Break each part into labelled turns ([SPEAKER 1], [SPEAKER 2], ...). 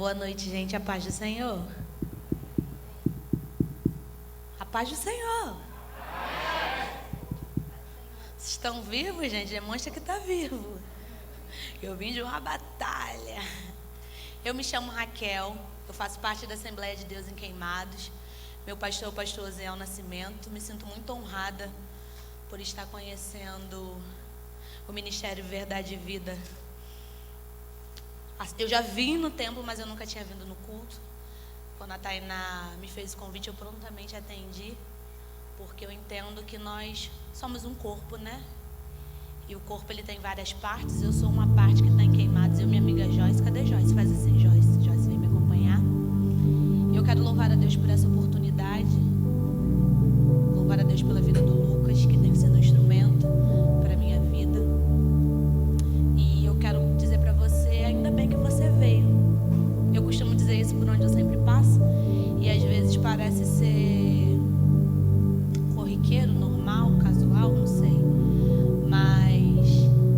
[SPEAKER 1] Boa noite, gente. A paz do Senhor. A paz do Senhor. Vocês estão vivos, gente? Demonstra que está vivo. Eu vim de uma batalha. Eu me chamo Raquel. Eu faço parte da Assembleia de Deus em Queimados. Meu pastor é o pastor Zéu Nascimento. Me sinto muito honrada por estar conhecendo o Ministério Verdade e Vida. Eu já vim no templo, mas eu nunca tinha vindo no culto. Quando a Tainá me fez o convite, eu prontamente atendi, porque eu entendo que nós somos um corpo, né? E o corpo, ele tem várias partes. Eu sou uma parte que está em Queimados. Eu e minha amiga Joyce. Cadê Joyce? Faz assim, Joyce. Joyce vem me acompanhar. Eu quero louvar a Deus por essa oportunidade. Louvar a Deus pela vida do Lucas, que tem sido um instrumento para a minha vida. E eu quero dizer para você, ainda bem que você veio. Eu costumo dizer isso por onde eu sempre passo. E às vezes parece ser corriqueiro, normal, casual, não sei. Mas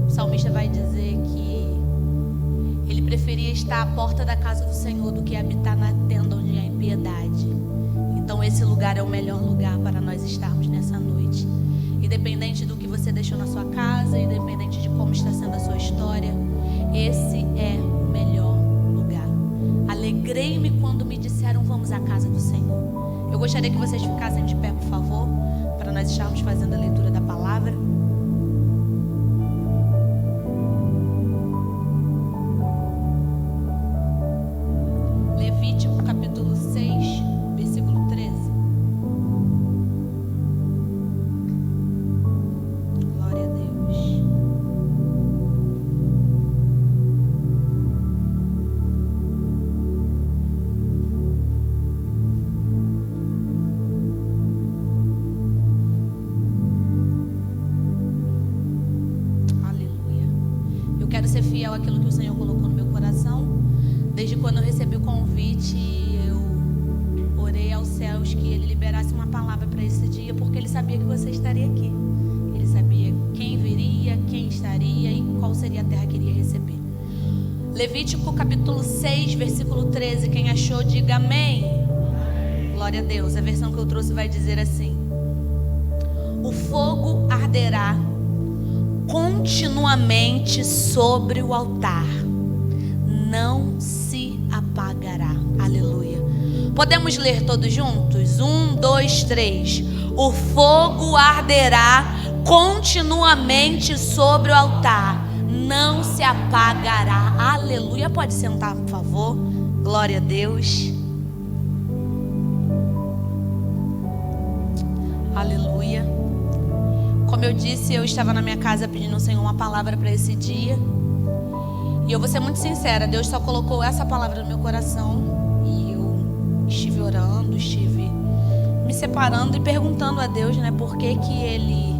[SPEAKER 1] o salmista vai dizer que ele preferia estar à porta da casa do Senhor do que habitar na tenda onde há impiedade. Então esse lugar é o melhor lugar para nós estarmos nessa noite. Independente do que você deixou na sua casa, independente de como está sendo a sua história, esse é o melhor lugar. Alegrei-me quando me disseram: vamos à casa do Senhor. Eu gostaria que vocês ficassem de pé, por favor, para nós estarmos fazendo a leitura da palavra. Levítico capítulo 6, versículo 13. Glória a Deus. Aleluia. Eu quero ser fiel àquilo que o Senhor colocou no meu coração. Desde quando eu recebi o convite, eu orei aos céus que Ele liberasse uma palavra para esse dia, porque Ele sabia que você estaria aqui. Ele sabia quem viria, quem estaria e qual seria a terra que iria receber. Levítico capítulo 6, versículo 13. Quem achou, diga amém. Glória a Deus. A versão que eu trouxe vai dizer assim: o fogo arderá continuamente sobre o altar, não se apagará. Aleluia. Podemos ler todos juntos? 1, 2, 3. O fogo arderá continuamente sobre o altar, não se apagará. Aleluia. Pode sentar, por favor. Glória a Deus. Aleluia. Como eu disse, eu estava na minha casa pedindo ao Senhor uma palavra para esse dia. E eu vou ser muito sincera, Deus só colocou essa palavra no meu coração. E eu estive orando, estive me separando e perguntando a Deus, né, por que que Ele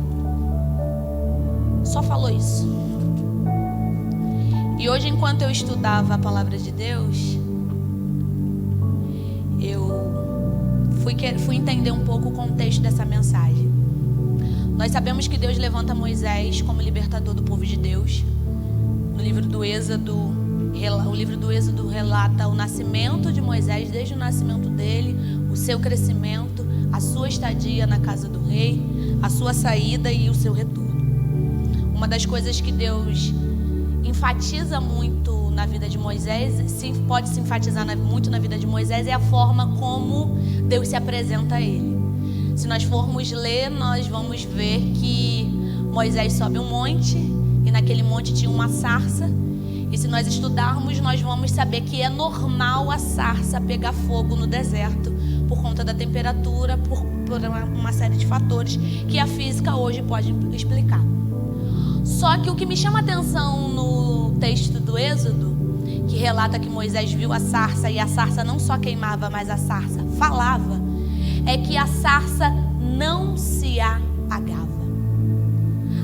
[SPEAKER 1] só falou isso. E hoje, enquanto eu estudava a palavra de Deus, eu fui entender um pouco o contexto dessa mensagem. Nós sabemos que Deus levanta Moisés como libertador do povo de Deus. No livro do Êxodo, o livro do Êxodo relata o nascimento de Moisés, desde o nascimento dele, o seu crescimento, a sua estadia na casa do rei, a sua saída e o seu retorno. Uma das coisas que Deus enfatiza muito na vida de Moisés, pode se enfatizar muito na vida de Moisés, é a forma como Deus se apresenta a ele. Se nós formos ler, nós vamos ver que Moisés sobe um monte, e naquele monte tinha uma sarça. E se nós estudarmos, nós vamos saber que é normal a sarça pegar fogo no deserto, por conta da temperatura, por uma série de fatores que a física hoje pode explicar. Só que o que me chama a atenção no texto do Êxodo, que relata que Moisés viu a sarça, e a sarça não só queimava, mas a sarça falava, é que a sarça não se apagava.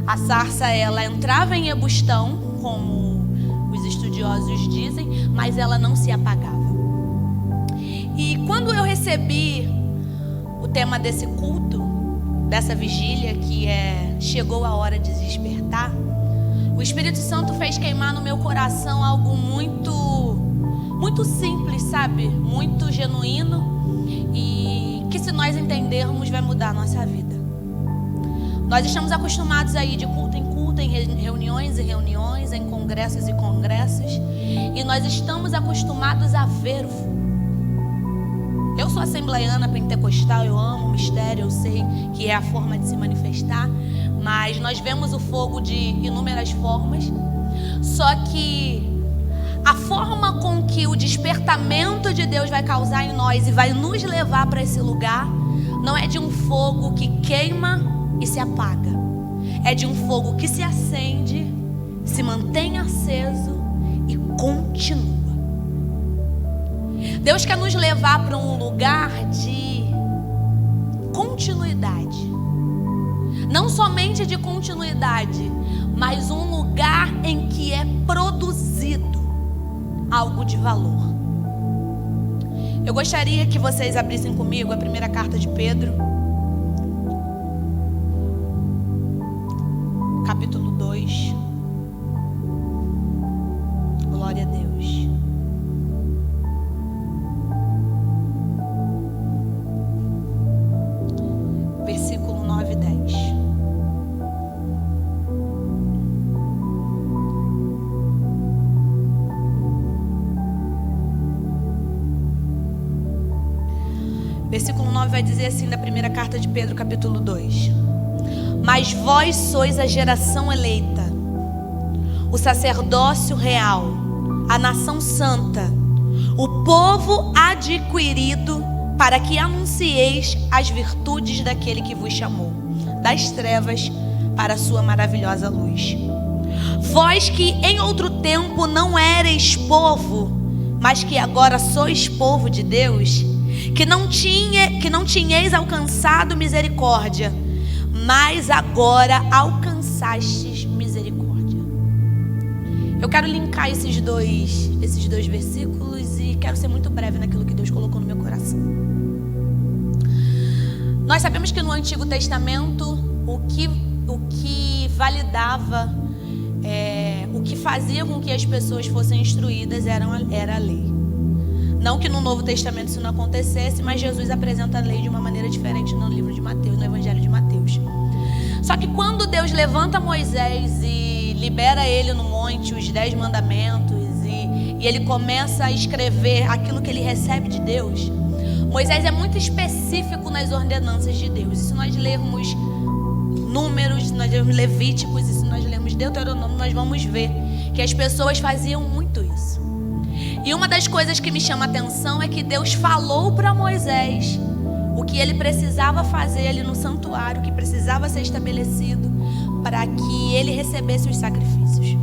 [SPEAKER 1] A sarça, ela entrava em ebustão, como os estudiosos dizem, mas ela não se apagava. E quando eu recebi o tema desse culto, dessa vigília, que é chegou a hora de despertar, o Espírito Santo fez queimar no meu coração algo muito muito simples, sabe? Muito genuíno, e que se nós entendermos vai mudar a nossa vida. Nós estamos acostumados a ir de culto, em reuniões e reuniões, em congressos e congressos, e nós estamos acostumados a ver o fogo. Eu sou assembleiana pentecostal, eu amo o mistério, eu sei que é a forma de se manifestar, mas nós vemos o fogo de inúmeras formas. Só que a forma com que o despertamento de Deus vai causar em nós e vai nos levar para esse lugar não é de um fogo que queima e se apaga. É de um fogo que se acende, se mantém aceso e continua. Deus quer nos levar para um lugar de continuidade. Não somente de continuidade, mas um lugar em que é produzido algo de valor. Eu gostaria que vocês abrissem comigo a primeira carta de Pedro, capítulo 2. Glória a Deus. Versículo 9 e 10. Versículo 9 vai dizer assim, da primeira carta de Pedro, capítulo 2. Mas vós sois a geração eleita, o sacerdócio real, a nação santa, o povo adquirido, para que anuncieis as virtudes daquele que vos chamou das trevas para a sua maravilhosa luz. Vós que em outro tempo não éreis povo, mas que agora sois povo de Deus, que não tinhais alcançado misericórdia, mas agora alcançastes misericórdia. Eu quero linkar esses dois versículos e quero ser muito breve naquilo que Deus colocou no meu coração. Nós sabemos que no Antigo Testamento o que validava, o que fazia com que as pessoas fossem instruídas era a lei. Não que no Novo Testamento isso não acontecesse, mas Jesus apresenta a lei de uma maneira diferente no livro de Mateus, no Evangelho de Mateus. Só que quando Deus levanta Moisés e libera ele no monte os 10 mandamentos e ele começa a escrever aquilo que ele recebe de Deus, Moisés é muito específico nas ordenanças de Deus. E se nós lermos Números, se nós lermos Levíticos e se nós lermos Deuteronômio, nós vamos ver que as pessoas faziam muito isso. E uma das coisas que me chama a atenção é que Deus falou para Moisés o que ele precisava fazer ali no santuário, que precisava ser estabelecido para que ele recebesse os sacrifícios.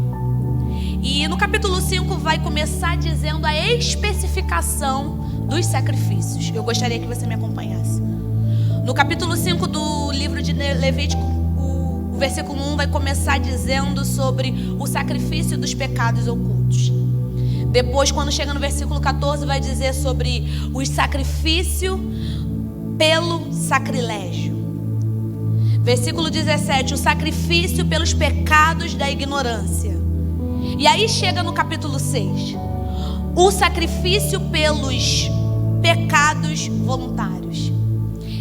[SPEAKER 1] E no capítulo 5 vai começar dizendo a especificação dos sacrifícios. Eu gostaria que você me acompanhasse. No capítulo 5 do livro de Levítico, o versículo 1 vai começar dizendo sobre o sacrifício dos pecados ocultos. Depois, quando chega no versículo 14, vai dizer sobre o sacrifício pelo sacrilégio. Versículo 17, o sacrifício pelos pecados da ignorância. E aí chega no capítulo 6, o sacrifício pelos pecados voluntários.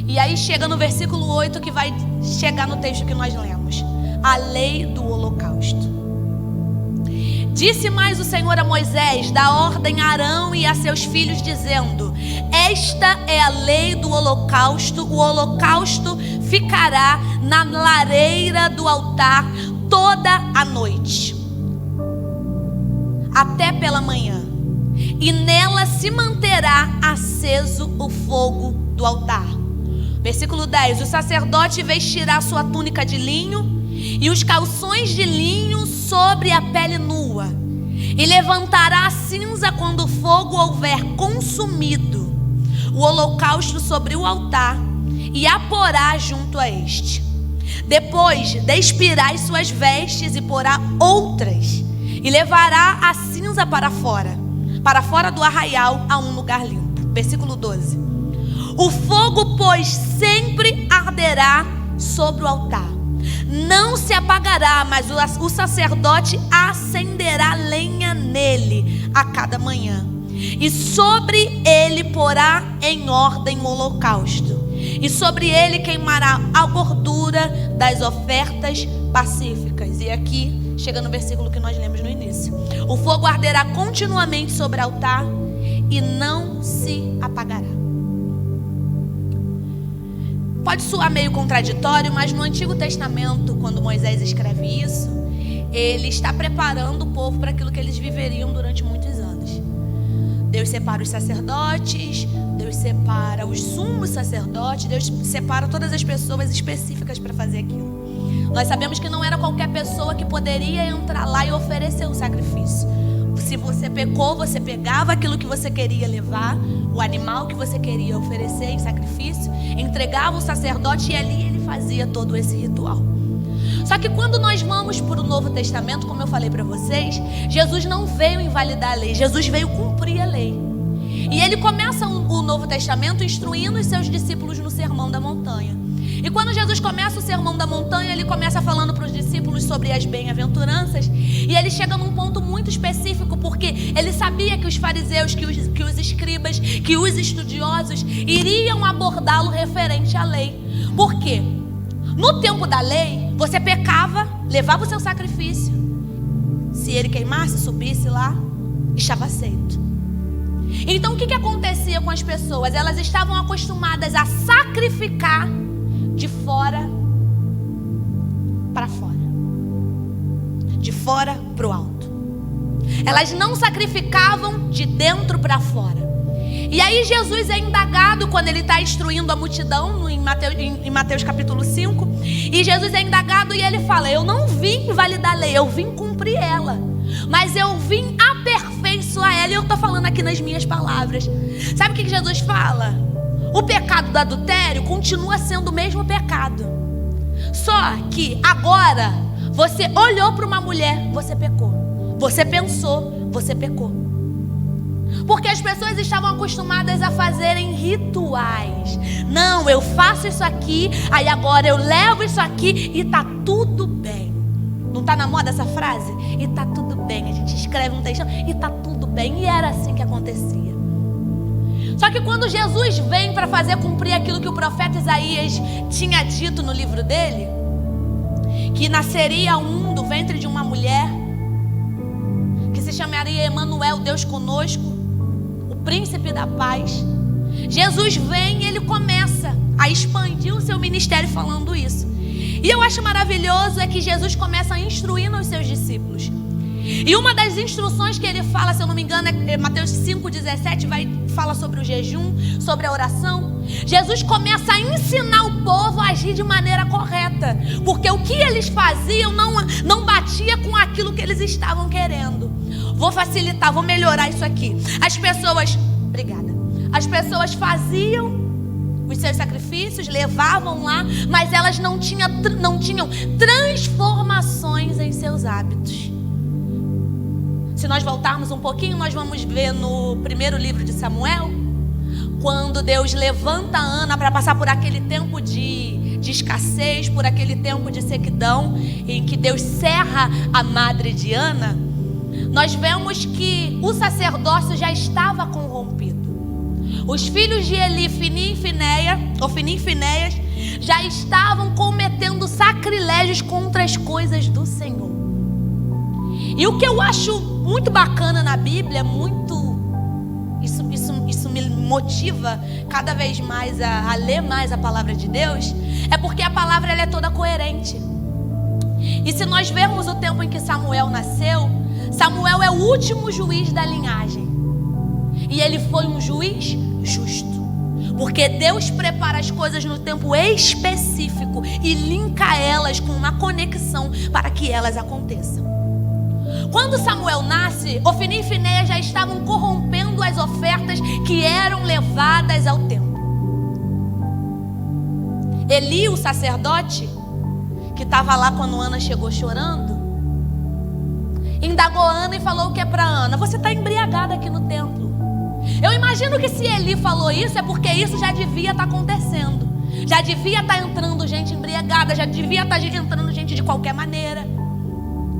[SPEAKER 1] E aí chega no versículo 8, que vai chegar no texto que nós lemos, a lei do holocausto. Disse mais o Senhor a Moisés: dá ordem a Arão e a seus filhos, dizendo: esta é a lei do holocausto. O holocausto ficará na lareira do altar toda a noite, até pela manhã, e nela se manterá aceso o fogo do altar. Versículo 10, o sacerdote vestirá sua túnica de linho e os calções de linho sobre a pele nua, e levantará a cinza quando o fogo houver consumido o holocausto sobre o altar, e a porá junto a este. Depois despirá as suas vestes e porá outras, e levará a cinza para fora do arraial, a um lugar limpo. Versículo 12, o fogo, pois, sempre arderá sobre o altar, não se apagará, mas o sacerdote acenderá lenha nele a cada manhã, E sobre ele porá em ordem o holocausto, e sobre ele queimará a gordura das ofertas pacíficas. E aqui chega no versículo que nós lemos no início: o fogo arderá continuamente sobre o altar e não se apagará. Pode soar meio contraditório, mas no Antigo Testamento, quando Moisés escreve isso, ele está preparando o povo para aquilo que eles viveriam durante muitos anos. Deus separa os sacerdotes, Deus separa os sumos sacerdotes, Deus separa todas as pessoas específicas para fazer aquilo. Nós sabemos que não era qualquer pessoa que poderia entrar lá e oferecer o sacrifício. Se você pecou, você pegava aquilo que você queria levar, o animal que você queria oferecer em sacrifício, entregava o sacerdote e ali ele fazia todo esse ritual. Só que quando nós vamos para o Novo Testamento, como eu falei para vocês, Jesus não veio invalidar a lei, Jesus veio cumprir a lei. E ele começa o Novo Testamento instruindo os seus discípulos no Sermão da Montanha. E quando Jesus começa o Sermão da Montanha, ele começa falando para os discípulos sobre as bem-aventuranças. E ele chega num ponto muito específico, porque ele sabia que os fariseus, que os escribas, que os estudiosos iriam abordá-lo referente à lei. Por quê? No tempo da lei, você pecava, levava o seu sacrifício. Se ele queimasse, subisse lá, estava aceito. Então o que acontecia com as pessoas? Elas estavam acostumadas a sacrificar de fora para fora, de fora para o alto. Elas não sacrificavam de dentro para fora. E aí Jesus é indagado quando ele está instruindo a multidão em Mateus capítulo 5. E Jesus é indagado e ele fala: eu não vim validar a lei, eu vim cumprir ela, mas eu vim aperfeiçoar ela. E eu estou falando aqui nas minhas palavras. Sabe o que Jesus fala? O pecado do adultério continua sendo o mesmo pecado, só que agora você olhou para uma mulher, você pecou. Você pensou, você pecou. Porque as pessoas estavam acostumadas a fazerem rituais. Não, eu faço isso aqui, aí agora eu levo isso aqui e tá tudo bem. Não tá na moda essa frase? E tá tudo bem. A gente escreve um textão e tá tudo bem. E era assim que acontecia. Só que quando Jesus vem para fazer cumprir aquilo que o profeta Isaías tinha dito no livro dele, que nasceria um do ventre de uma mulher, que se chamaria Emanuel, Deus conosco, o príncipe da paz. Jesus vem e ele começa a expandir o seu ministério falando isso. E eu acho maravilhoso é que Jesus começa instruindo os seus discípulos. E uma das instruções que ele fala, se eu não me engano, é Mateus 5,17, fala sobre o jejum, sobre a oração. Jesus começa a ensinar o povo a agir de maneira correta, porque o que eles faziam não batia com aquilo que eles estavam querendo. Vou facilitar, vou melhorar isso aqui. As pessoas faziam os seus sacrifícios, levavam lá, mas elas não tinham transformações em seus hábitos. Se nós voltarmos um pouquinho, nós vamos ver no primeiro livro de Samuel, quando Deus levanta Ana para passar por aquele tempo de escassez, por aquele tempo de sequidão, em que Deus cerra a madre de Ana. Nós vemos que o sacerdócio já estava corrompido. Os filhos de Eli, Ofni e Finéias, já estavam cometendo sacrilégios contra as coisas do Senhor. E o que eu acho muito bacana na Bíblia, isso me motiva cada vez mais a ler mais a palavra de Deus, é porque a palavra ela é toda coerente. E se nós vermos o tempo em que Samuel nasceu, Samuel é o último juiz da linhagem. E ele foi um juiz justo, porque Deus prepara as coisas no tempo específico e linka elas com uma conexão para que elas aconteçam. Quando Samuel nasce, Ofni e Finéias já estavam corrompendo as ofertas que eram levadas ao templo. Eli, o sacerdote, que estava lá quando Ana chegou chorando, indagou Ana e falou o que é para Ana: você está embriagada aqui no templo. Eu imagino que se Eli falou isso, é porque isso já devia estar acontecendo. Já devia estar entrando gente embriagada, já devia estar entrando gente de qualquer maneira.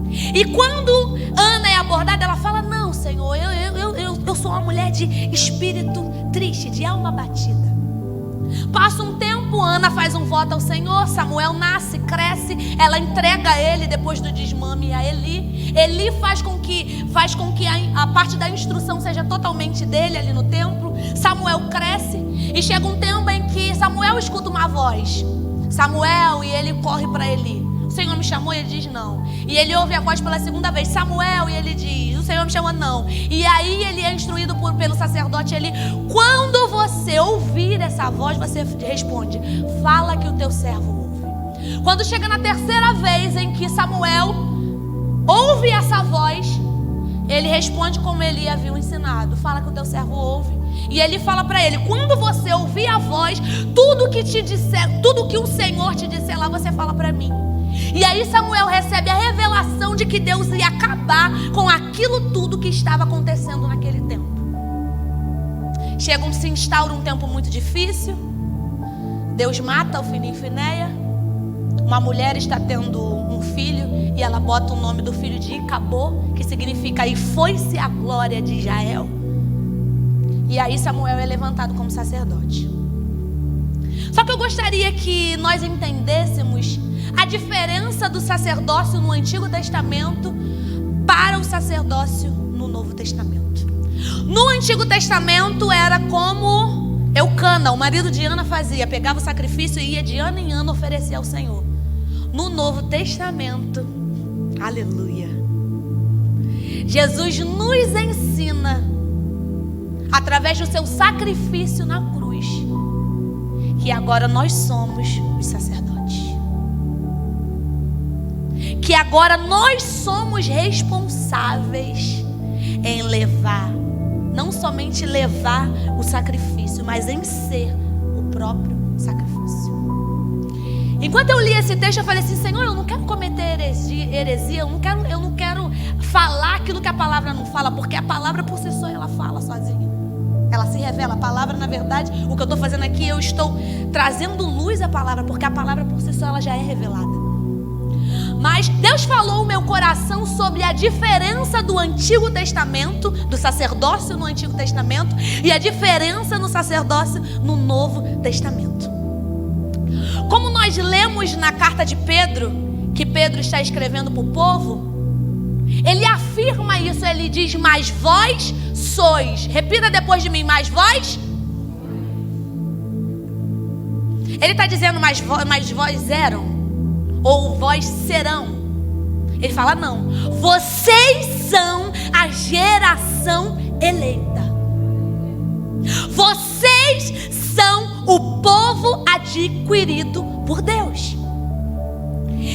[SPEAKER 1] E quando Ana é abordada, ela fala: não, não, Senhor, eu sou uma mulher de espírito triste, de alma batida. Passa um tempo, Ana faz um voto ao Senhor, Samuel nasce, cresce, ela entrega a ele depois do desmame a Eli. Eli faz com que a parte da instrução seja totalmente dele ali no templo. Samuel cresce e chega um tempo em que Samuel escuta uma voz, Samuel, e ele corre para Eli. O Senhor me chamou e ele diz não. E ele ouve a voz pela segunda vez, Samuel, e ele diz, o Senhor me chamou não. E aí ele é instruído pelo sacerdote Eli. Quando você ouvir essa voz, você responde, fala que o teu servo ouve. Quando chega na terceira vez em que Samuel ouve essa voz, ele responde como Eli havia o ensinado, fala que o teu servo ouve. E ele fala para ele, quando você ouvir a voz, tudo que o Senhor te disser lá, você fala para mim. E aí Samuel recebe a revelação de que Deus ia acabar com aquilo tudo que estava acontecendo naquele tempo. Se instaura um tempo muito difícil. Deus mata Ofni e Finéia. Uma mulher está tendo um filho e ela bota o nome do filho de Icabô, que significa e foi-se a glória de Israel. E aí Samuel é levantado como sacerdote. Só que eu gostaria que nós entendêssemos a diferença do sacerdócio no Antigo Testamento para o sacerdócio no Novo Testamento. No Antigo Testamento era como Eucana, o marido de Ana, fazia. Pegava o sacrifício e ia de ano em ano oferecer ao Senhor. No Novo Testamento, aleluia, Jesus nos ensina, através do seu sacrifício na cruz, que agora nós somos os sacerdotes. Que agora nós somos responsáveis em levar, não somente levar o sacrifício, mas em ser o próprio sacrifício. Enquanto eu li esse texto, eu falei assim, Senhor, eu não quero cometer heresia, eu não quero falar aquilo que a palavra não fala, porque a palavra por si só, ela fala sozinha. Ela se revela. A palavra, na verdade, o que eu estou fazendo aqui, eu estou trazendo luz à palavra, porque a palavra por si só, ela já é revelada. Mas Deus falou o meu coração sobre a diferença do Antigo Testamento, do sacerdócio no Antigo Testamento, e a diferença no sacerdócio no Novo Testamento. Como nós lemos na carta de Pedro, que Pedro está escrevendo para o povo, ele afirma isso, ele diz, mas vós sois. Repita depois de mim, mas vós. Ele está dizendo, mas vós eram. Ou vós serão. Ele fala não, vocês são a geração eleita. Vocês são o povo adquirido por Deus.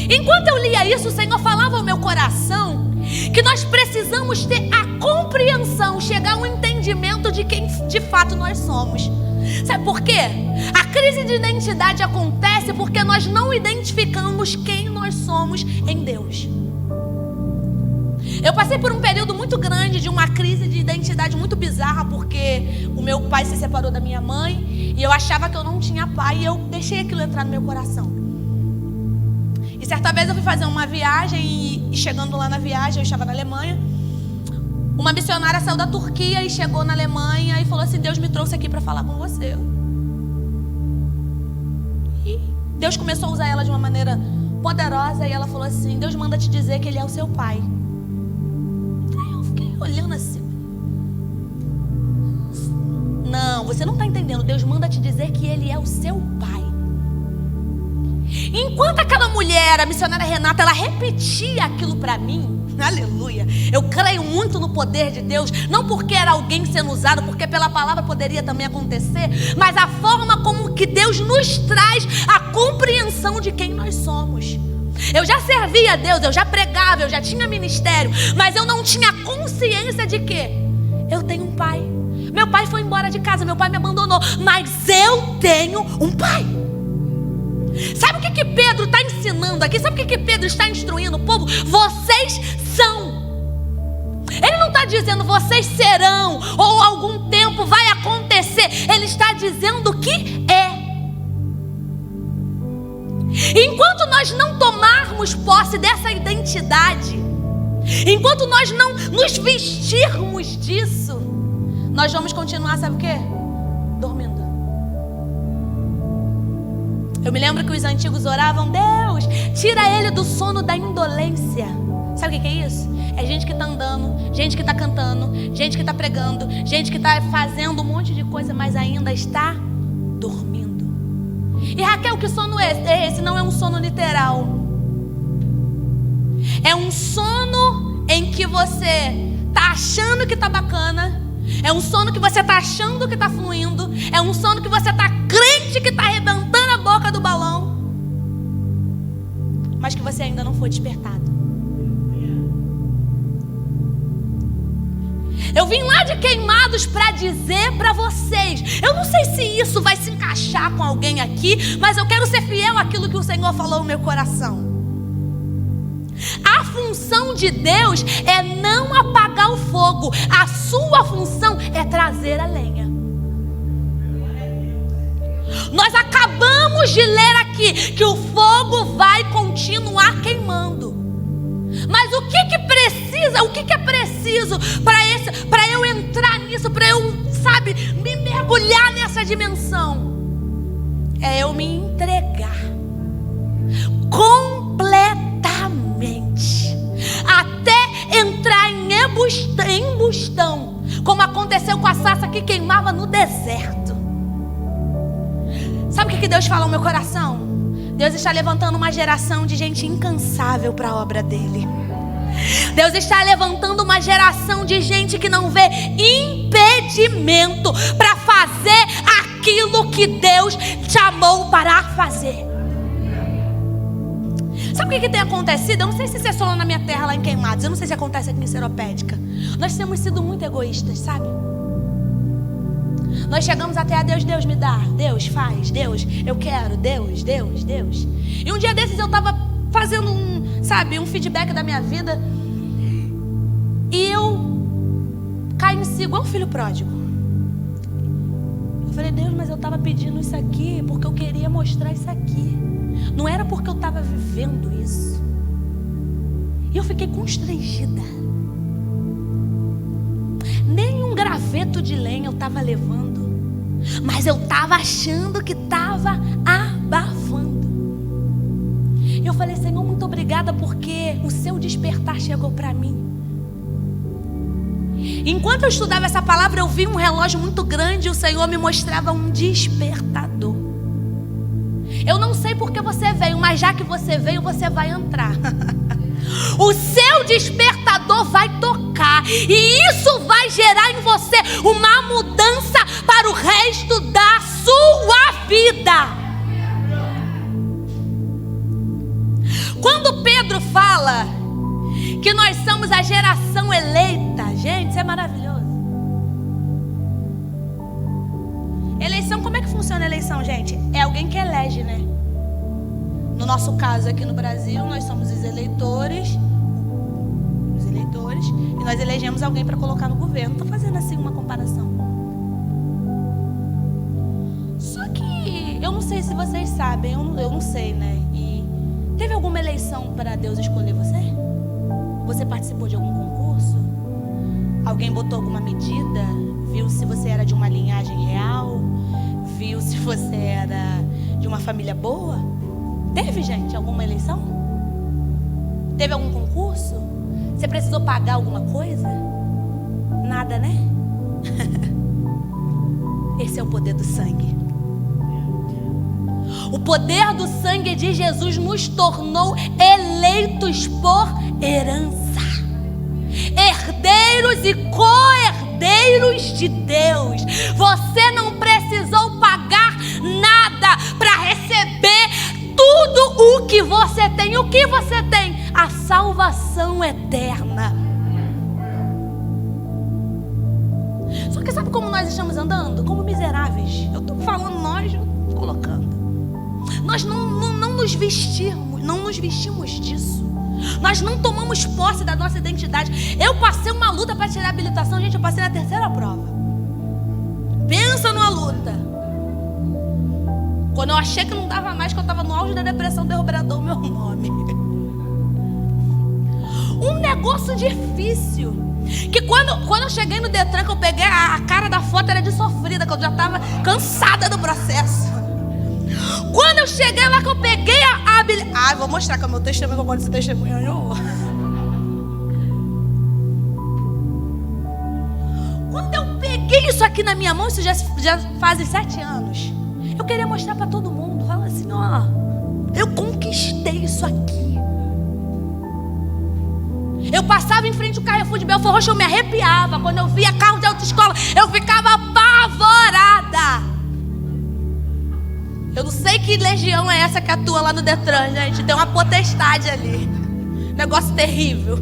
[SPEAKER 1] Enquanto eu lia isso, o Senhor falava ao meu coração que nós precisamos ter a compreensão, chegar ao entendimento de quem de fato nós somos. Sabe por quê? A crise de identidade acontece porque nós não identificamos quem nós somos em Deus. Eu passei por um período muito grande de uma crise de identidade muito bizarra, porque o meu pai se separou da minha mãe e eu achava que eu não tinha pai e eu deixei aquilo entrar no meu coração. E certa vez eu fui fazer uma viagem e chegando lá na viagem, eu estava na Alemanha. Uma missionária saiu da Turquia e chegou na Alemanha e falou assim, Deus me trouxe aqui para falar com você. E Deus começou a usar ela de uma maneira poderosa e ela falou assim, Deus manda te dizer que Ele é o seu pai. Aí eu fiquei olhando assim. Não, você não está entendendo. Deus manda te dizer que Ele é o seu pai. Enquanto aquela mulher, a missionária Renata, ela repetia aquilo para mim, aleluia, eu creio muito no poder de Deus, não porque era alguém sendo usado, porque pela palavra poderia também acontecer, mas a forma como que Deus nos traz a compreensão de quem nós somos. Eu já servia a Deus, eu já pregava, eu já tinha ministério, mas eu não tinha consciência de que eu tenho um pai. Meu pai foi embora de casa, meu pai me abandonou, mas eu tenho um pai. Sabe o que Pedro está ensinando aqui? Sabe o que Pedro está instruindo o povo? Vocês são. Ele não está dizendo vocês serão, ou algum tempo vai acontecer. Ele está dizendo que é. Enquanto nós não tomarmos posse dessa identidade, Enquanto nós não nos vestirmos disso, nós vamos continuar, sabe o quê? Dormindo. Eu me lembro que os antigos oravam: Deus, tira ele do sono da indolência. Sabe o que é isso? É gente que está andando, gente que está cantando, gente que está pregando, gente que está fazendo um monte de coisa, mas ainda está dormindo. E Raquel, que sono é esse? Não é um sono literal. É um sono em que você está achando que está bacana. É um sono que você está achando que está fluindo. É um sono que você está crente que está arrebentando a boca do balão, mas que você ainda não foi despertado. Eu vim lá de Queimados para dizer para vocês, eu não sei se isso vai se encaixar com alguém aqui, mas eu quero ser fiel àquilo que o Senhor falou no meu coração. A função de Deus é não apagar o fogo. A sua função é trazer a lenha. Nós acabamos de ler aqui que o fogo vai continuar queimando. Mas o que precisa? O que é preciso para eu entrar nisso, para eu, me mergulhar nessa dimensão? É eu me entregar completamente, até entrar em embustão, como aconteceu com a sarça que queimava no deserto. Sabe o que Deus fala no meu coração? Deus está levantando uma geração de gente incansável para a obra dele. Deus está levantando uma geração de gente que não vê impedimento para fazer aquilo que Deus chamou para fazer. Sabe o que tem acontecido? Eu não sei se isso é só lá na minha terra, lá em Queimados. Eu não sei se acontece aqui em Seropédica. Nós temos sido muito egoístas, sabe? Nós chegamos até a Deus, Deus me dá, Deus faz, Deus, eu quero, Deus, Deus, Deus. E um dia desses eu estava fazendo um feedback da minha vida. E eu caí em si igual um filho pródigo. Eu falei: Deus, mas eu estava pedindo isso aqui porque eu queria mostrar isso aqui. Não era porque eu estava vivendo isso. E eu fiquei constrangida. Nem um graveto de lenha eu estava levando, mas eu estava achando que estava abafando. Eu falei: Senhor, muito obrigada, porque o seu despertar chegou para mim. Enquanto eu estudava essa palavra, eu vi um relógio muito grande e o Senhor me mostrava um despertador. Eu não sei porque você veio, mas já que você veio, você vai entrar. O seu despertador vai tocar, e isso vai gerar em você uma mudança para o resto da sua vida. Quando Pedro fala que nós somos a geração eleita, gente, isso é maravilhoso. Eleição, como é que funciona a eleição, gente? É alguém que elege, né? No nosso caso aqui no Brasil, nós somos os eleitores, e nós elegemos alguém para colocar no governo. Estou fazendo assim uma comparação. Só que eu não sei se vocês sabem, eu não sei, né? E teve alguma eleição para Deus escolher você? Você participou de algum concurso? Alguém botou alguma medida? Viu se você era de uma linhagem real? Viu se você era de uma família boa? Teve, gente, alguma eleição? Teve algum concurso? Você precisou pagar alguma coisa? Nada, né? Esse é o poder do sangue. O poder do sangue de Jesus nos tornou eleitos por herança, herdeiros e co-herdeiros de Deus. Você não precisou pagar nada para receber tudo o que você tem. O que você tem? A salvação eterna. Só que sabe como nós estamos andando? Como miseráveis. Eu estou falando nós, colocando. Nós não nos vestimos disso. Nós não tomamos posse da nossa identidade. Eu passei uma luta para tirar a habilitação. Gente, eu passei na terceira prova. Pensa numa luta. Quando eu achei que não dava mais, que eu estava no auge da depressão, derrubou o meu nome. Um negócio difícil. Que quando eu cheguei no Detran, que eu peguei a cara da foto era de sofrida, que eu já estava cansada do processo. Quando eu cheguei lá, que eu peguei a habilidade. Ah, vou mostrar que é o meu testemunho, que eu conto esse testemunho. Quando eu peguei isso aqui na minha mão, isso já fazem 7 anos. Eu queria mostrar para todo mundo. Fala assim, ó, eu conquistei isso aqui. Eu passava em frente ao Carrefour de Belfort Roxo, eu me arrepiava. Quando eu via carro de autoescola, eu ficava apavorada. Eu não sei que legião é essa que atua lá no Detran, gente. Tem uma potestade ali. Negócio terrível.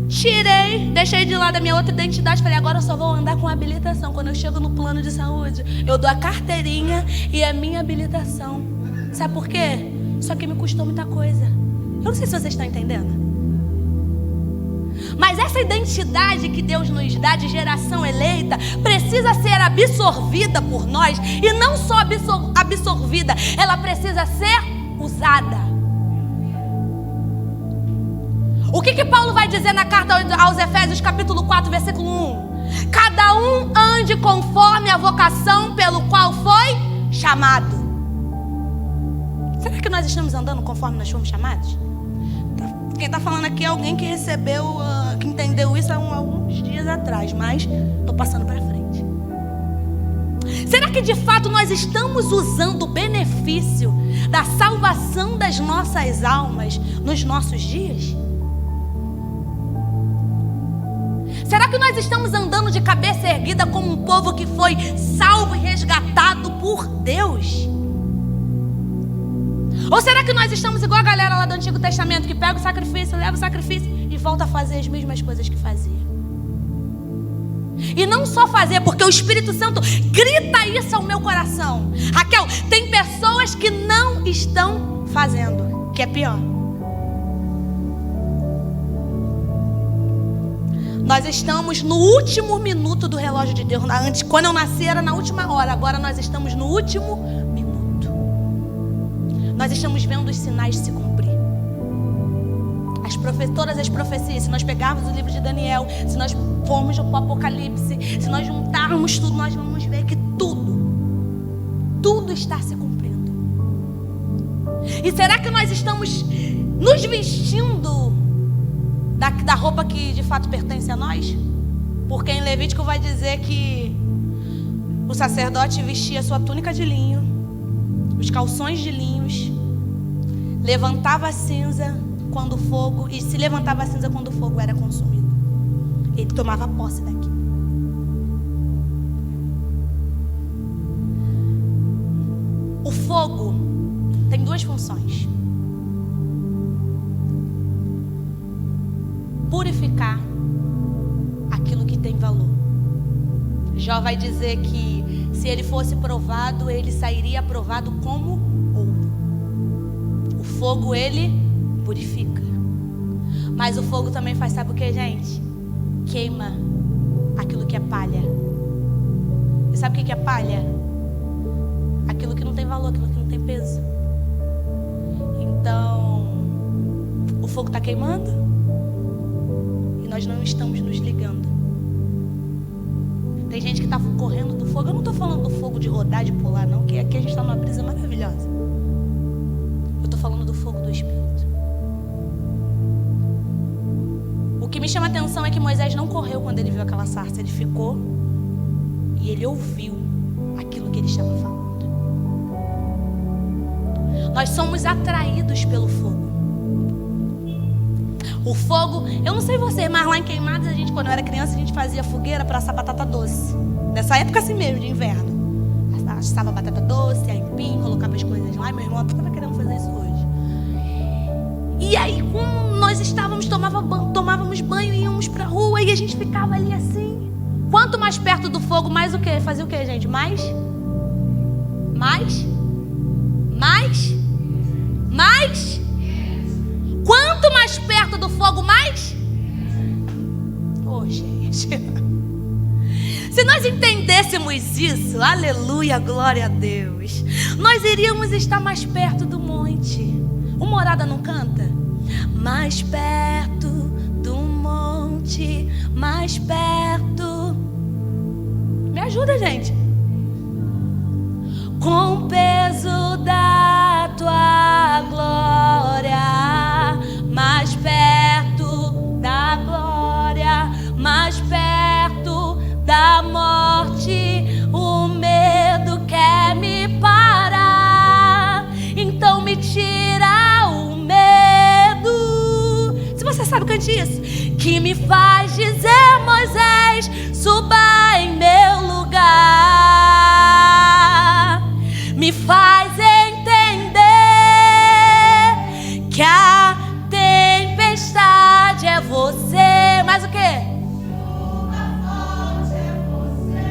[SPEAKER 1] Tirei, deixei de lado a minha outra identidade. Falei, agora eu só vou andar com habilitação. Quando eu chego no plano de saúde, eu dou a carteirinha e a minha habilitação. Sabe por quê? Isso aqui me custou muita coisa. Eu não sei se vocês estão entendendo. Mas essa identidade que Deus nos dá de geração eleita precisa ser absorvida por nós. E não só absorvida, ela precisa ser usada. O que Paulo vai dizer na carta aos Efésios, capítulo 4, versículo 1? Cada um ande conforme a vocação pelo qual foi chamado. Será que nós estamos andando conforme nós fomos chamados? Quem está falando aqui é alguém que recebeu, que entendeu isso há alguns dias atrás, mas estou passando para frente. Será que de fato nós estamos usando o benefício da salvação das nossas almas nos nossos dias? Será que nós estamos andando de cabeça erguida como um povo que foi salvo e resgatado por Deus? Ou será que nós estamos igual a galera lá do Antigo Testamento, que pega o sacrifício, leva o sacrifício e volta a fazer as mesmas coisas que fazia? E não só fazer, porque o Espírito Santo grita isso ao meu coração. Raquel, tem pessoas que não estão fazendo, que é pior. Nós estamos no último minuto do relógio de Deus. Antes, quando eu nasci era na última hora. Agora nós estamos no último minuto. Nós estamos vendo os sinais se cumprir. Todas as profecias. Se nós pegarmos o livro de Daniel, se nós formos para o Apocalipse, se nós juntarmos tudo, nós vamos ver que tudo está se cumprindo. E será que nós estamos nos vestindo da roupa que de fato pertence a nós? Porque em Levítico vai dizer que o sacerdote vestia sua túnica de linho, os calções de linhos, levantava a cinza quando o fogo, e se levantava a cinza quando o fogo era consumido. Ele tomava posse daquilo. O fogo tem 2 funções: purificar aquilo que tem valor. Jó vai dizer que se ele fosse provado, ele sairia provado como ouro. O fogo, ele purifica. Mas o fogo também faz, sabe o que, gente? Queima aquilo que é palha. E sabe o que é palha? Aquilo que não tem valor, aquilo que não tem peso. Então, o fogo está queimando e nós não estamos nos ligando. Tem gente que está correndo do fogo. Eu não estou falando do fogo de rodar, de pular, não, que aqui a gente está numa brisa maravilhosa. Eu estou falando do fogo do Espírito. O que me chama a atenção é que Moisés não correu quando ele viu aquela sarça. Ele ficou e ele ouviu aquilo que ele estava falando. Nós somos atraídos pelo fogo. O fogo, eu não sei você, mas lá em Queimadas, quando eu era criança, a gente fazia fogueira para assar batata doce. Nessa época assim mesmo, de inverno. Assava batata doce, aipim, colocava as coisas lá. E meu irmão estava querendo fazer isso hoje. E aí, como nós tomávamos banho e íamos pra rua e a gente ficava ali assim. Quanto mais perto do fogo, mais o quê? Fazia o quê, gente? Mais? Quanto mais perto do fogo, mais? Oh, gente. Se nós entendêssemos isso, aleluia, glória a Deus, nós iríamos estar mais perto do monte. O Morada não canta? Mais perto do monte, mais perto. Me ajuda, gente. Com o peso da tua glória, mais perto da glória, mais perto da morte, o medo quer me parar, então me tira o medo. Se você sabe, cante isso. Que me faz dizer, Moisés, suba em meu lugar. Me faz entender que a tempestade é você. Mais o quê?
[SPEAKER 2] Chuva forte é você,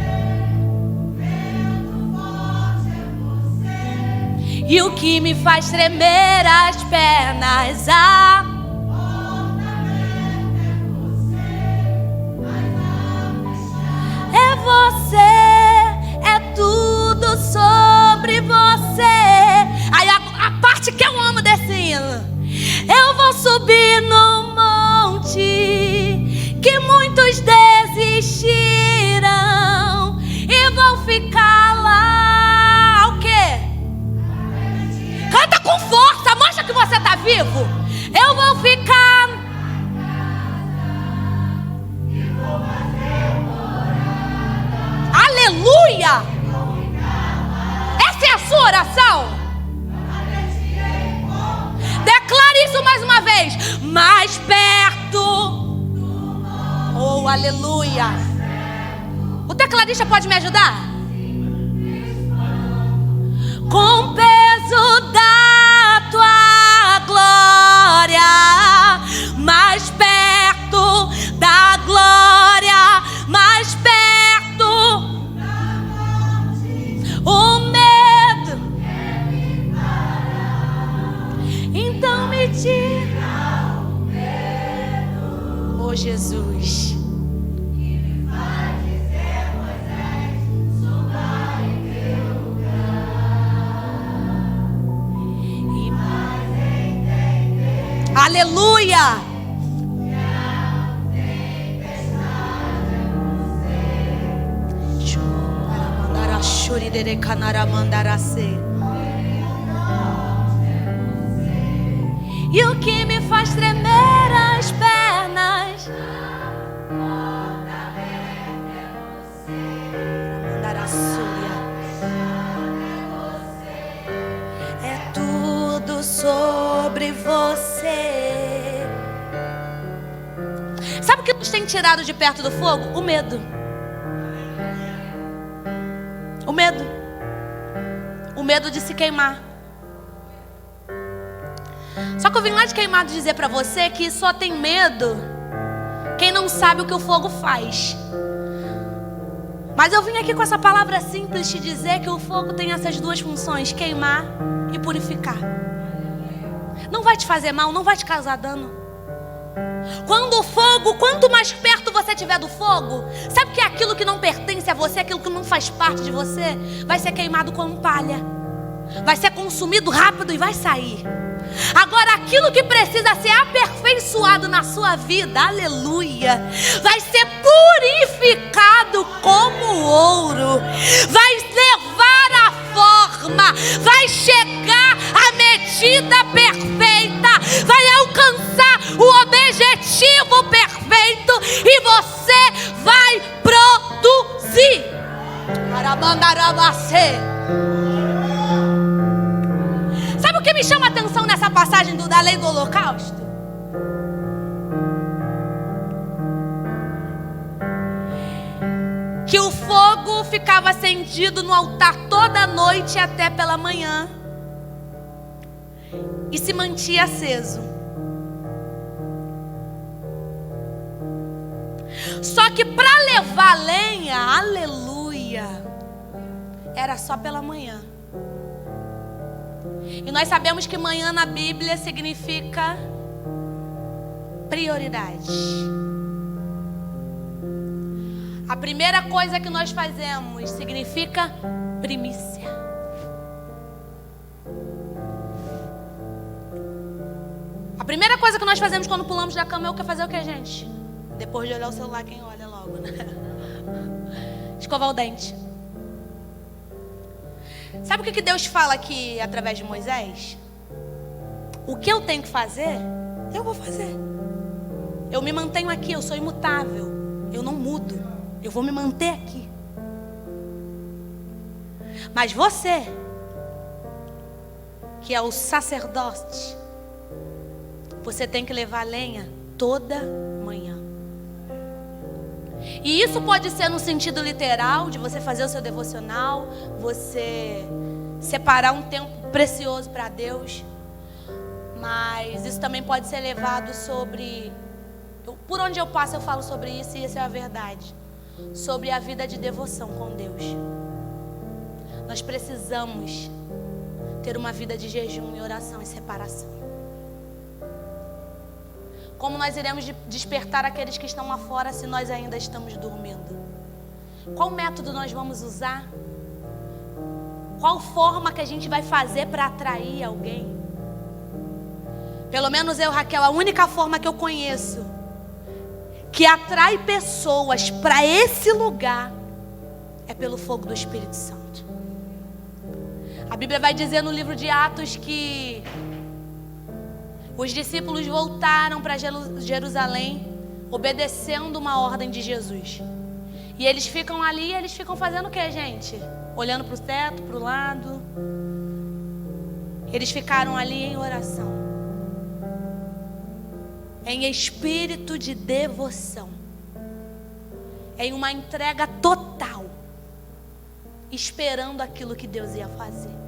[SPEAKER 2] vento forte é você.
[SPEAKER 1] E o que me faz tremer as pernas, a é você, é tudo sobre você. Aí a parte que eu amo desse hino. Eu vou subir no monte que muitos desistiram e vão ficar lá. O quê? Canta com força, mostra que você está vivo. Eu vou ficar. Aleluia! Essa é a sua oração? Declare isso mais uma vez. Mais perto. Oh, aleluia! O tecladista pode me ajudar? Com o peso da tua glória, mais perto da glória, mais perto. O medo, então me tira o medo. Oh, Jesus.
[SPEAKER 2] Que me faz dizer, Moisés, suba em meu lugar.
[SPEAKER 1] E aleluia. E o que me faz tremer as pernas é tudo sobre você. Sabe o que nos tem tirado de perto do fogo? O medo. O medo. O medo de se queimar. Só que eu vim lá de Queimado dizer pra você que só tem medo quem não sabe o que o fogo faz. Mas eu vim aqui com essa palavra simples te dizer que o fogo tem essas duas funções: queimar e purificar. Não vai te fazer mal, não vai te causar dano. Quando o fogo, quanto mais perto você estiver do fogo, sabe que aquilo que não pertence a você, aquilo que não faz parte de você, vai ser queimado como palha, vai ser consumido rápido e vai sair. Agora aquilo que precisa ser aperfeiçoado na sua vida, aleluia, vai ser purificado como ouro, vai levar a forma, vai chegar à medida perfeita, vai alcançar o objetivo perfeito e você vai produzir. Sabe o que me chama a atenção nessa passagem da lei do holocausto? Que o fogo ficava acendido no altar toda noite até pela manhã e se mantinha aceso. Só que para levar lenha, aleluia, era só pela manhã. E nós sabemos que manhã na Bíblia significa prioridade. A primeira coisa que nós fazemos significa primícia. primeira coisa que nós fazemos quando pulamos da cama é o que? Fazer o que, gente? Depois de olhar o celular, quem olha logo, né? Escovar o dente. Sabe o que Deus fala aqui através de Moisés? O que eu tenho que fazer, eu vou fazer. Eu me mantenho aqui, eu sou imutável. Eu não mudo. Eu vou me manter aqui. Mas você, que é o sacerdote, você tem que levar lenha toda manhã. E isso pode ser no sentido literal, de você fazer o seu devocional, você separar um tempo precioso para Deus. Mas isso também pode ser levado sobre... Por onde eu passo eu falo sobre isso, e essa é a verdade. Sobre a vida de devoção com Deus. Nós precisamos ter uma vida de jejum e oração e separação. Como nós iremos despertar aqueles que estão lá fora se nós ainda estamos dormindo? Qual método nós vamos usar? Qual forma que a gente vai fazer para atrair alguém? Pelo menos eu, Raquel, a única forma que eu conheço que atrai pessoas para esse lugar é pelo fogo do Espírito Santo. A Bíblia vai dizer no livro de Atos que os discípulos voltaram para Jerusalém obedecendo uma ordem de Jesus. E eles ficam ali, eles ficam fazendo o que, gente? Olhando para o teto, para o lado. Eles ficaram ali em oração, em espírito de devoção, em uma entrega total, esperando aquilo que Deus ia fazer.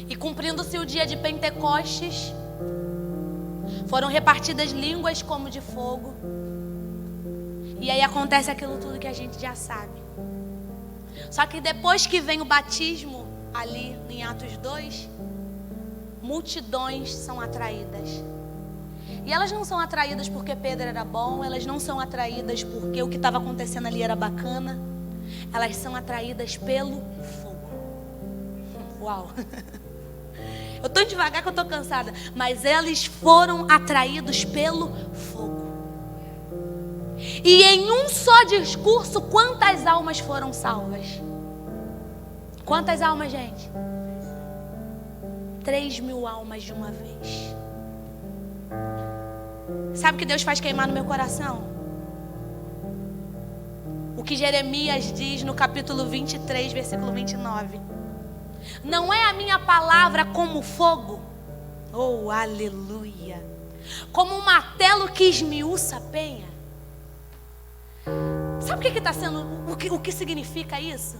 [SPEAKER 1] E cumprindo-se o dia de Pentecostes, foram repartidas línguas como de fogo. E aí acontece aquilo tudo que a gente já sabe. Só que depois que vem o batismo, ali em Atos 2, multidões são atraídas. E elas não são atraídas porque Pedro era bom, elas não são atraídas porque o que estava acontecendo ali era bacana. Elas são atraídas pelo fogo. Uau! Eu estou devagar que eu estou cansada, mas eles foram atraídos pelo fogo. E em um só discurso, quantas almas foram salvas? Quantas almas, gente? 3.000 almas de uma vez. Sabe o que Deus faz queimar no meu coração? O que Jeremias diz no capítulo 23, versículo 29. Não é a minha palavra como fogo? Oh, aleluia! Como um martelo que esmiuça a penha. Sabe o que está sendo? O que significa isso?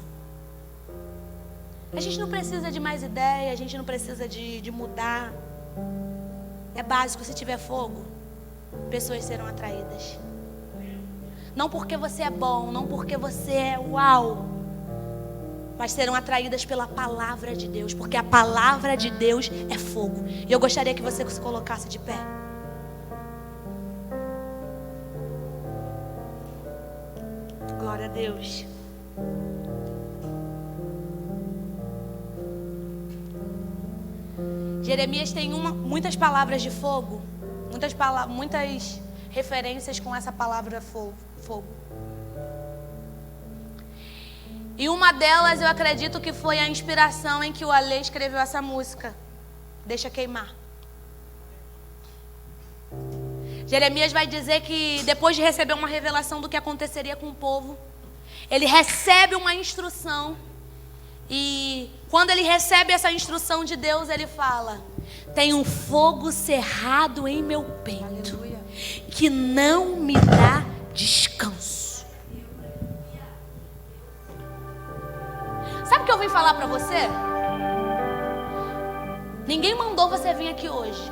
[SPEAKER 1] A gente não precisa de mais ideia, a gente não precisa de mudar. É básico, se tiver fogo, pessoas serão atraídas. Não porque você é bom, não porque você é uau, mas serão atraídas pela palavra de Deus, porque a palavra de Deus é fogo. E eu gostaria que você se colocasse de pé. Glória a Deus. Jeremias tem muitas palavras de fogo, muitas referências com essa palavra fogo. E uma delas eu acredito que foi a inspiração em que o Alê escreveu essa música, Deixa Queimar. Jeremias vai dizer que depois de receber uma revelação do que aconteceria com o povo, ele recebe uma instrução. E quando ele recebe essa instrução de Deus, ele fala: tem um fogo cerrado em meu peito, aleluia, que não me dá descanso. Sabe o que eu vim falar pra você? Ninguém mandou você vir aqui hoje.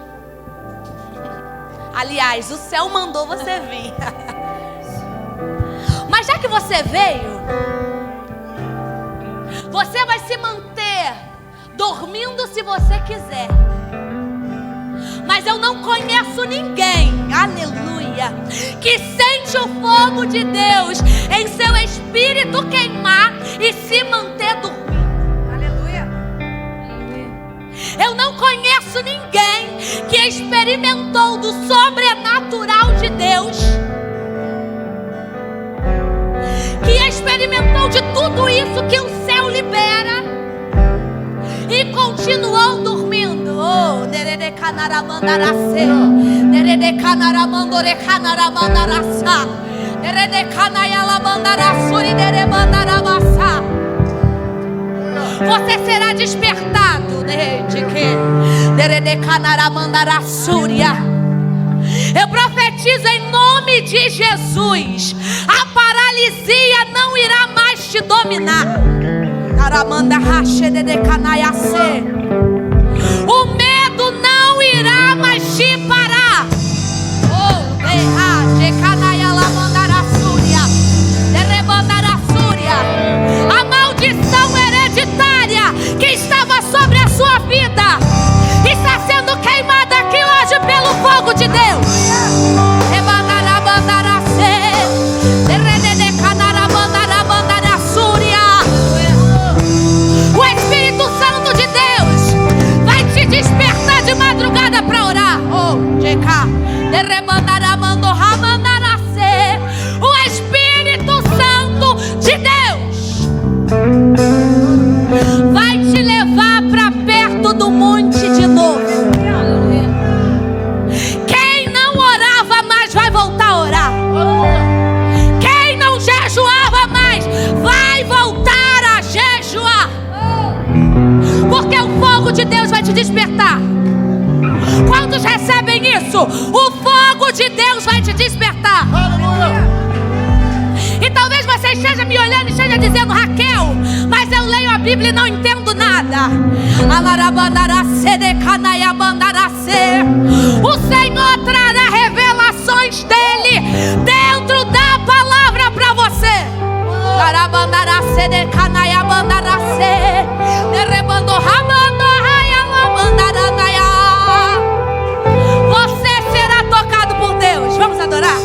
[SPEAKER 1] Aliás, o céu mandou você vir. Mas já que você veio, você vai se manter dormindo se você quiser. Mas eu não conheço ninguém, aleluia, que sente o fogo de Deus em seu espírito queimar e se manter dormindo. Aleluia. Eu não conheço ninguém que experimentou do sobrenatural de Deus, que experimentou de tudo isso que o céu libera e continuou dormindo. Oh, nerede canaramandarase, nerede canaramandorecanaramandaraça, nerede canayalamandarasuri, neremandarabassa. Você será despertado, de que nerede canaramandarasúria. Eu profetizo em nome de Jesus, a paralisia não irá mais te dominar. O medo não irá mais te parar. A maldição hereditária que estava sobre a sua vida está sendo queimada aqui hoje pelo fogo de Deus. O Espírito Santo de Deus vai te despertar de madrugada para orar. O Espírito Santo de Deus vai te levar para perto do monte de novo. Quem não orava mais vai voltar a orar. Quem não jejuava mais vai voltar a jejuar. Porque o fogo de Deus vai te despertar. Quantos recebem isso? O fogo de Deus vai te despertar. E talvez você esteja me olhando e esteja dizendo: Raquel, mas eu leio a Bíblia e não entendo nada. O Senhor trará revelações dele dentro da palavra para você. Você será tocado por Deus. Vamos adorar.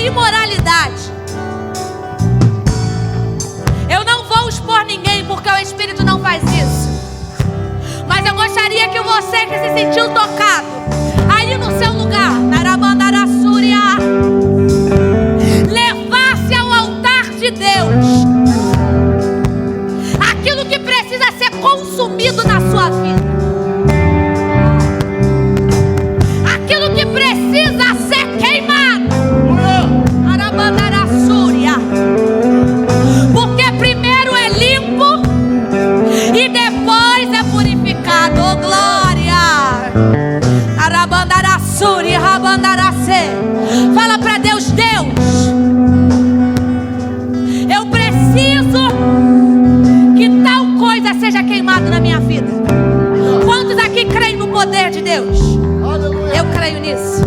[SPEAKER 1] imoralidade. Eu não vou expor ninguém porque o Espírito não faz isso. Mas eu gostaria que você que se sentiu tocado aí no seu lugar, Narabandarassúria, levasse ao altar de Deus aquilo que precisa ser consumido na sua vida, aquilo que precisa ser queimado, Narabandarassúria, porque primeiro é limpo e depois é purificado. Oh, glória! Arabandarassuri, rabandaracê. Fala para Deus: Deus, eu preciso que tal coisa seja queimada na minha vida. Quantos aqui creem no poder de Deus? Eu creio nisso.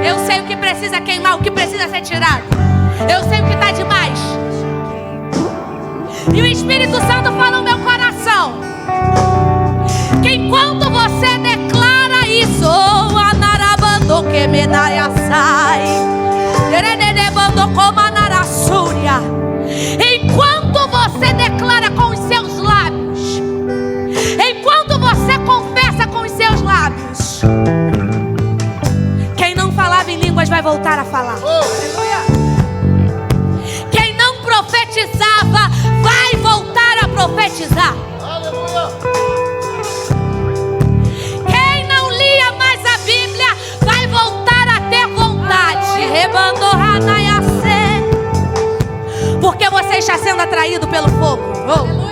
[SPEAKER 1] Eu sei o que precisa queimar, o que precisa ser tirado. Eu sei o que está demais. E o Espírito Santo fala no meu coração que enquanto você declara isso, Anarabando que medalha sai, Deredebando como Anarassúria, enquanto você declara com os seus lábios, enquanto você confessa com os seus lábios, quem não falava em línguas vai voltar a falar. Quem não profetizava vai voltar a profetizar. Quem não lia mais a Bíblia vai voltar a ter vontade. Porque você está sendo atraído pelo fogo. Oh.